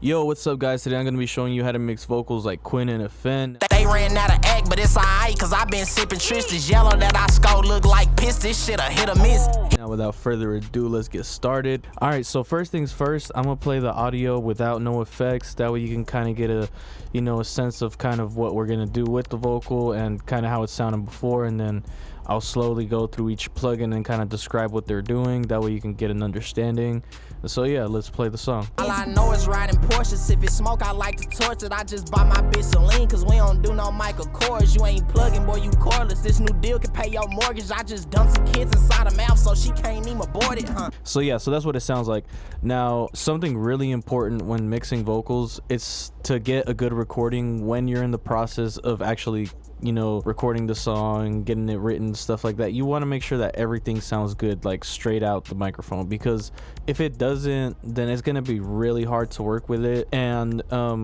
Yo, what's up guys? Today I'm gonna be showing you how to mix vocals like Quin and NFN. They ran out of act, but it's alright, cause I been sipping Tristan's yellow that I scored look like piss. This shit a hit or miss. Now without further ado, let's get started. Alright, so first things first, I'm gonna play the audio without no effects. That way you can kind of get a sense of kind of what we're gonna do with the vocal and kind of how it sounded before, and then I'll slowly go through each plugin and kind of describe what they're doing. That way you can get an understanding. So yeah, let's play the song. All I know is riding Porsches. If it's smoke, I like to torch it. I just buy my bitch Celine, cause we don't do no Michael Kors. You ain't plugging, boy, you cordless. This new deal can pay your mortgage. I just dumped some kids inside her mouth, so she can't even abort it, huh? So yeah, so that's what it sounds like. Now, something really important when mixing vocals, it's to get a good recording when you're in the process of actually recording the song, getting it written, stuff like that. You want to make sure that everything sounds good, like straight out the microphone, because if it doesn't, then it's going to be really hard to work with it. And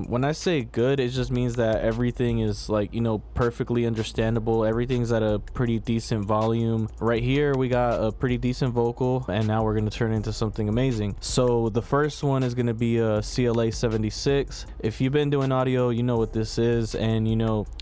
when I say good, it just means that everything is like perfectly understandable. Everything's at a pretty decent volume. Right here we got a pretty decent vocal, and now we're going to turn into something amazing. So the first one is going to be a CLA 76. If you've been doing audio, you know what this is, and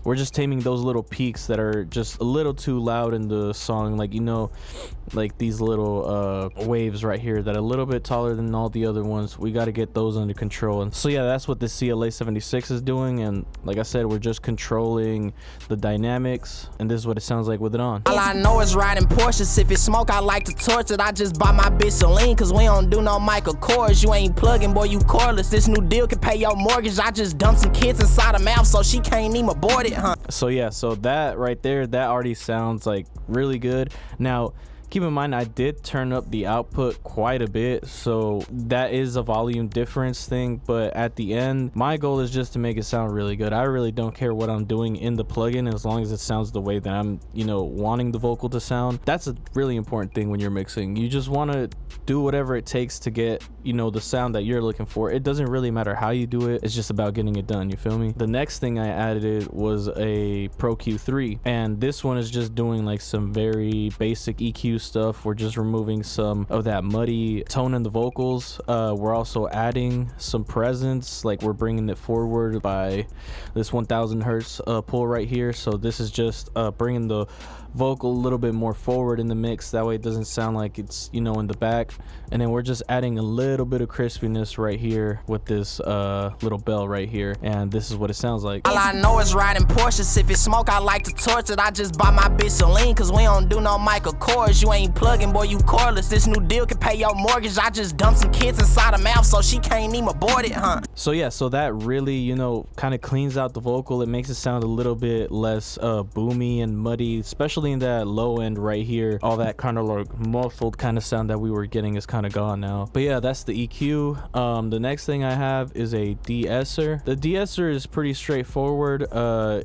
we're just taming those little peaks that are just a little too loud in the song, like these little waves right here that are a little bit taller than all the other ones. We got to get those under control. And so yeah, that's what the CLA 76 is doing. And like I said, we're just controlling the dynamics, and this is what it sounds like with it on. All I know is riding Porsches. If it's smoke, I like to torch it. I just buy my bitch Celine, cause we don't do no Michael Kors. You ain't plugging, boy, you cordless. This new deal can pay your mortgage. I just dumped some kids inside her mouth, so she can't even abort it, huh? So yeah, so that right there, that already sounds like really good. Now keep in mind, I did turn up the output quite a bit, so that is a volume difference thing, but at the end, my goal is just to make it sound really good. I really don't care what I'm doing in the plugin, as long as it sounds the way that I'm wanting the vocal to sound. That's a really important thing when you're mixing. You just want to do whatever it takes to get the sound that you're looking for. It doesn't really matter how you do it, it's just about getting it done, you feel me? The next thing I added was a Pro Q3, and this one is just doing like some very basic EQ stuff. We're just removing some of that muddy tone in the vocals. We're also adding some presence, like we're bringing it forward by this 1000 hertz pull right here. So this is just bringing the vocal a little bit more forward in the mix, that way it doesn't sound like it's in the back. And then we're just adding a little bit of crispiness right here with this little bell right here, and this is what it sounds like. All I know is riding Porsches. If it's smoke, I like to torch it. I just buy my bitch Celine, cause we don't do no Michael Kors. You ain't plugging, boy, you cordless. This new deal can pay your mortgage. I just dumped some kids inside her mouth, so she can't even abort it, huh? So yeah, so that really kind of cleans out the vocal. It makes it sound a little bit less boomy and muddy, especially in that low end right here. All that kind of like muffled kind of sound that we were getting is kind of gone now. But yeah, that's the EQ. The next thing I have is a de-esser. The de-esser is pretty straightforward.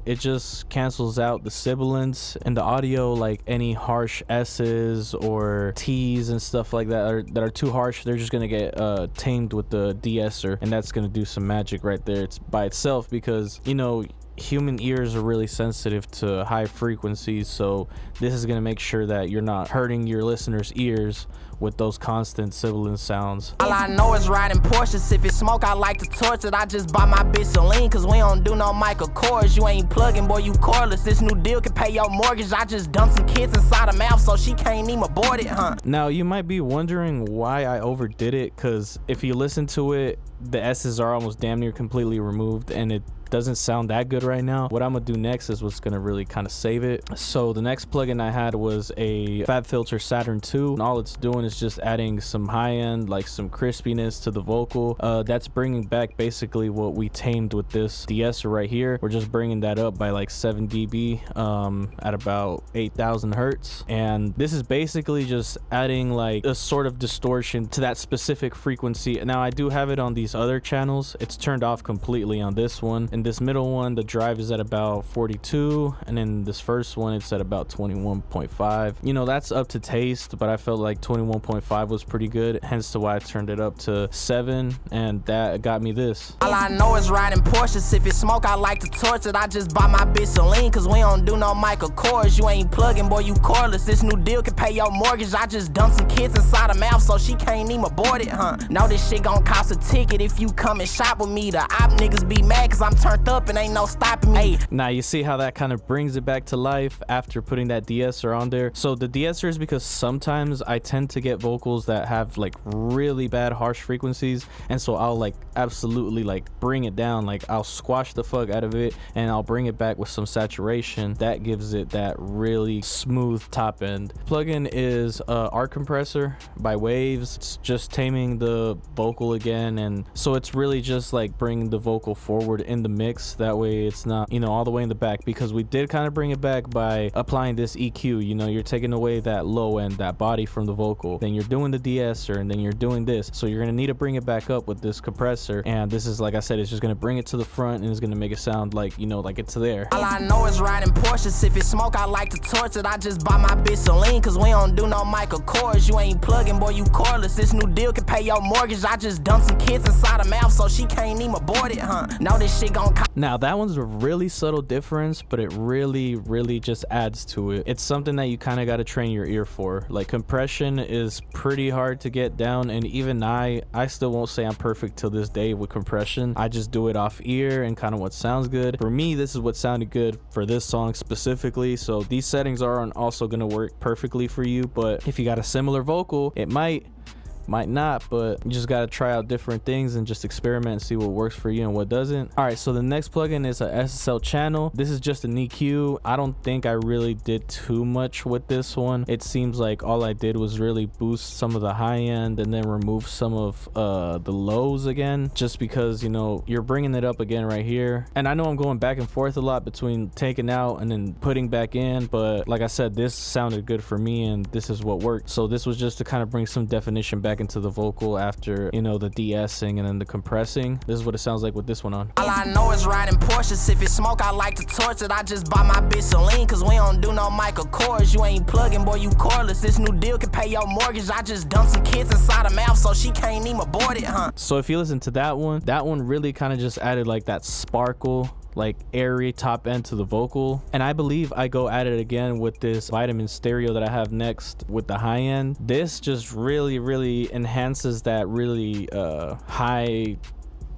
It just cancels out the sibilance in the audio, like any harsh S's or T's and stuff like that that are too harsh. They're just gonna get tamed with the de-esser, and that's gonna do some magic right there. It's by itself, because human ears are really sensitive to high frequencies, so this is going to make sure that you're not hurting your listeners' ears with those constant sibilant sounds. All I know is riding Porsches. If it's smoke, I like to torch it. I just buy my bitch Celine, cause we don't do no Michael Kors. You ain't plugging, boy, you cordless. This new deal can pay your mortgage. I just dumped some kids inside her mouth, so she can't even abort it, huh? Now you might be wondering why I overdid it, cause if you listen to it, the S's are almost damn near completely removed, and it doesn't sound that good right now. What I'm gonna do next is what's gonna really kind of save it. So the next plugin I had was a Fab-Filter Saturn 2, and all it's doing is just adding some high-end, like some crispiness to the vocal. That's bringing back basically what we tamed with this de-esser right here. We're just bringing that up by like 7 dB at about 8000 hertz, and this is basically just adding like a sort of distortion to that specific frequency. Now I do have it on these other channels. It's turned off completely on this one, and this middle one, the drive is at about 42, and then this first one, it's at about 21.5. You know, that's up to taste, but I felt like 21.5 was pretty good, hence to why I turned it up to 7, and that got me this. All I know is riding Porsches. If it's smoke, I like to torch it. I just buy my bitch Celine, cause we don't do no Michael Kors. You ain't plugging, boy, you cordless. This new deal can pay your mortgage. I just dumped some kids inside her mouth, so she can't even abort it, huh? Know this shit gon' cost a ticket if you come and shop with me. The op niggas be mad cause I'm turned up and ain't no stopping me. Now you see how that kind of brings it back to life after putting that de-esser on there. So the de-esser is because sometimes I tend to get vocals that have like really bad harsh frequencies, and so I'll like absolutely like bring it down, like I'll squash the fuck out of it and I'll bring it back with some saturation that gives it that really smooth top end. Plugin is Art Compressor by Waves. It's just taming the vocal again, and so it's really just like bringing the vocal forward in the mix. That way it's not, you know, all the way in the back, because we did kind of bring it back by applying this EQ. You know, you're taking away that low end, that body from the vocal, then you're doing the de-esser, and then you're doing this, so you're gonna need to bring it back up with this compressor. And this is, like I said, it's just gonna bring it to the front and it's gonna make it sound like, you know, like it's there. All I know is riding Porsches. If it's smoke, I like to torch it. I just buy my bitch Celine, cause we don't do no Michael Kors. You ain't plugging, boy, you cordless. This new deal can pay your mortgage. I just dumped some kids inside her mouth, so she can't even abort it, huh? Know this shit gon' Now that one's a really subtle difference, but it really just adds to it. It's something that you kind of got to train your ear for. Like, compression is pretty hard to get down, and even I still won't say I'm perfect till this day with compression. I just do it off ear and kind of what sounds good. For me, this is what sounded good for this song specifically, so these settings aren't also going to work perfectly for you, but if you got a similar vocal, it might not, but you just got to try out different things and just experiment and see what works for you and what doesn't. All right, so the next plugin is a SSL channel. This is just an EQ. I don't think I really did too much with this one. It seems like all I did was really boost some of the high end and then remove some of the lows again, just because, you know, you're bringing it up again right here. And I know I'm going back and forth a lot between taking out and then putting back in, but like I said, this sounded good for me and this is what worked. So this was just to kind of bring some definition back into the vocal after, you know, the de-essing and then the compressing. This is what it sounds like with this one on. All I know is riding Porsches. If it's smoke, I like to torch it. I just buy my bitch Celine, cause we don't do no Michael Kors. You ain't plugging, boy, you cordless. This new deal can pay your mortgage. I just dumped some kids inside her mouth, so she can't even abort it, huh? So if you listen to that one really kind of just added like that sparkle, like airy top end to the vocal. And I believe I go at it again with this Vitamin Stereo that I have next with the high end. This just really enhances that really high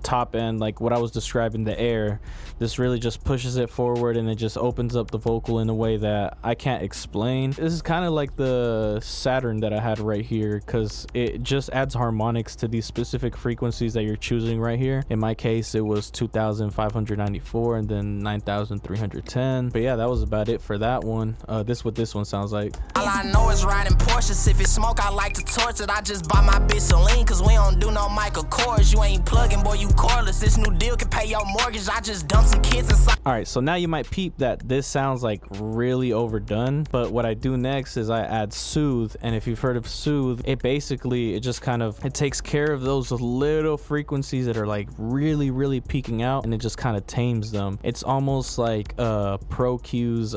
top end, like what I was describing, the air. This really just pushes it forward and it just opens up the vocal in a way that I can't explain. This is kind of like the Saturn that I had right here, because it just adds harmonics to these specific frequencies that you're choosing right here. In my case, it was 2594 and then 9310. But yeah, that was about it for that one. This what this one sounds like. All I know is riding Porsches. If it's smoke, I like to torch it. I just buy my bitch Celine, cause we don't do no Michael Kors. You ain't plugging, boy, you cordless. This new deal can pay your mortgage. I just dumped some kids inside. All right, so now you might peep that this sounds like really overdone, but what I do next is I add Soothe. And if you've heard of Soothe, it basically, it just kind of, it takes care of those little frequencies that are like really peaking out, and it just kind of tames them. It's almost like Pro Q's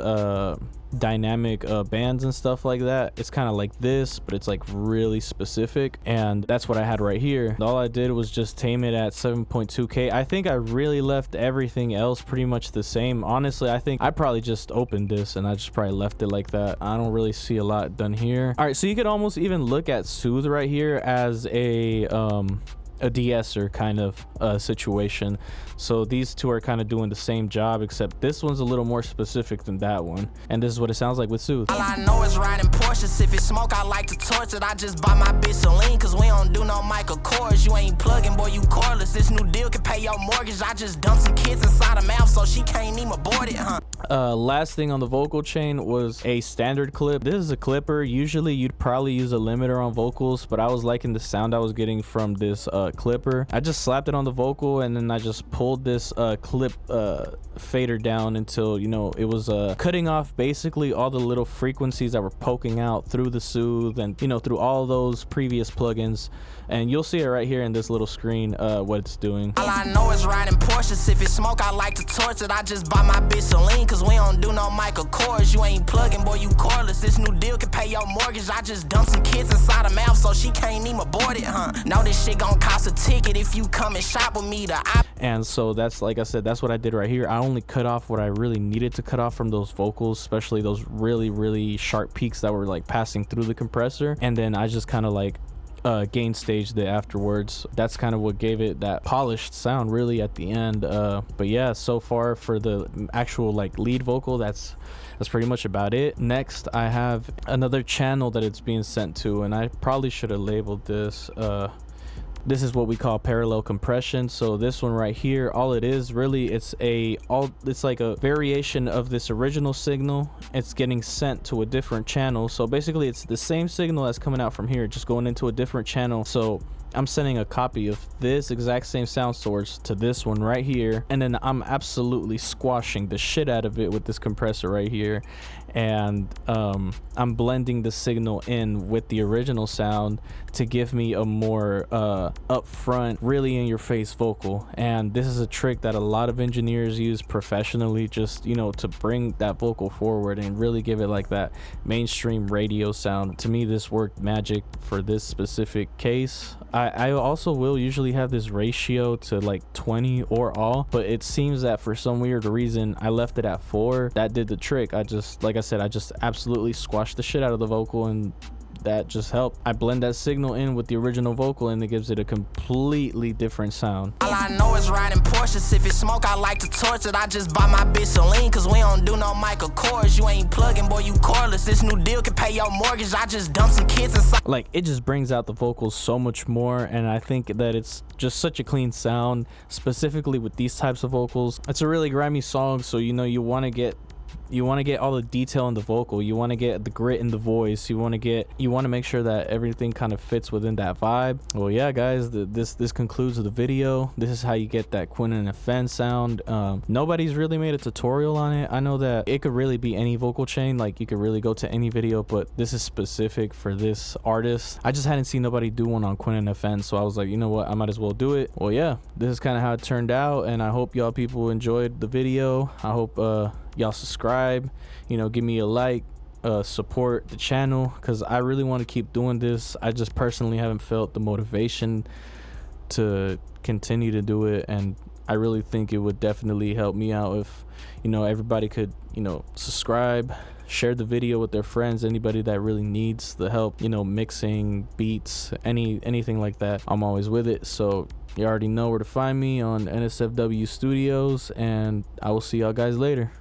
dynamic bands and stuff like that. It's kind of like this, but it's like really specific, and that's what I had right here. All I did was just tame it at 7.2K. I think I really left everything else pretty much the same. Honestly, I think I probably just opened this and I just probably left it like that. I don't really see a lot done here. All right, so you could almost even look at Soothe right here as a de-esser kind of situation. So these two are kind of doing the same job, except this one's a little more specific than that one. And this is what it sounds like with Soothe. All I know is riding Porsches. If it's smoke, I like to torch it. I just buy my bitch Celine, cause we don't do no Michael Kors. You ain't plugging, boy, you cordless. This new deal can pay your mortgage. I just dumped some kids inside her mouth, so she can't even abort it, huh? Last thing on the vocal chain was a standard clip. This is a clipper. Usually you'd probably use a limiter on vocals, but I was liking the sound I was getting from this clipper. I just slapped it on the vocal, and then I just pulled this clip fader down until, you know, it was cutting off basically all the little frequencies that were poking out through the soothe and, you know, through all those previous plugins. And you'll see it right here in this little screen what it's doing. All I know is riding Porsches. If it's smoke, I like to torch it. I just buy my bitch Celine, cause we don't do no Michael Kors. You ain't plugging, boy, you cordless. This new deal can pay your mortgage. I just dumped some kids inside her mouth so she can't even abort it, huh? Know this shit gon' cost a ticket if you come and shop with me. And so that's, like I said, that's what I did right here. I only cut off what I really needed to cut off from those vocals, especially those really sharp peaks that were like passing through the compressor. And then I just kind of like gain staged it afterwards. That's kind of what gave it that polished sound really at the end. But yeah, so far for the actual like lead vocal, that's pretty much about it. Next, I have another channel that it's being sent to, and I probably should have labeled this. This is what we call parallel compression. So this one right here, all it is really, it's like a variation of this original signal. It's getting sent to a different channel. So basically it's the same signal that's coming out from here, just going into a different channel. So I'm sending a copy of this exact same sound source to this one right here, and then I'm absolutely squashing the shit out of it with this compressor right here. And I'm blending the signal in with the original sound to give me a more upfront, really in your face vocal. And this is a trick that a lot of engineers use professionally, just, you know, to bring that vocal forward and really give it like that mainstream radio sound. To me, this worked magic for this specific case. I also will usually have this ratio to like 20 or all, but it seems that for some weird reason I left it at 4. That did the trick. I just, like I said, I just absolutely squashed the shit out of the vocal, and that just helped. I blend that signal in with the original vocal, and it gives it a completely different sound. All I know is riding Porsches. If it's smoke, I like to torch it. I just buy my bitch Celine, cause we don't do no Michael Kors. You ain't plugging, boy, you cordless. This new deal can pay your mortgage. I just dumped some kids inside. Like, it just brings out the vocals so much more, and I think that it's just such a clean sound, specifically with these types of vocals. It's a really grimy song, so you know you want to get all the detail in the vocal, you want to get the grit in the voice, you want to make sure that everything kind of fits within that vibe. Well, yeah guys, this concludes the video. This is how you get that Quin and NFN sound. Nobody's really made a tutorial on it. I know that it could really be any vocal chain, like you could really go to any video, but this is specific for this artist. I just hadn't seen nobody do one on Quin and NFN, so I was like, you know what, I might as well do it. Well, yeah, this is kind of how it turned out, and I hope y'all people enjoyed the video. I hope y'all subscribe, you know, give me a like, support the channel, because I really want to keep doing this. I just personally haven't felt the motivation to continue to do it, and I really think it would definitely help me out if, you know, everybody could, you know, subscribe, share the video with their friends, anybody that really needs the help, you know, mixing beats, anything like that. I'm always with it. So you already know where to find me on NSFW Studios, and I will see y'all guys later.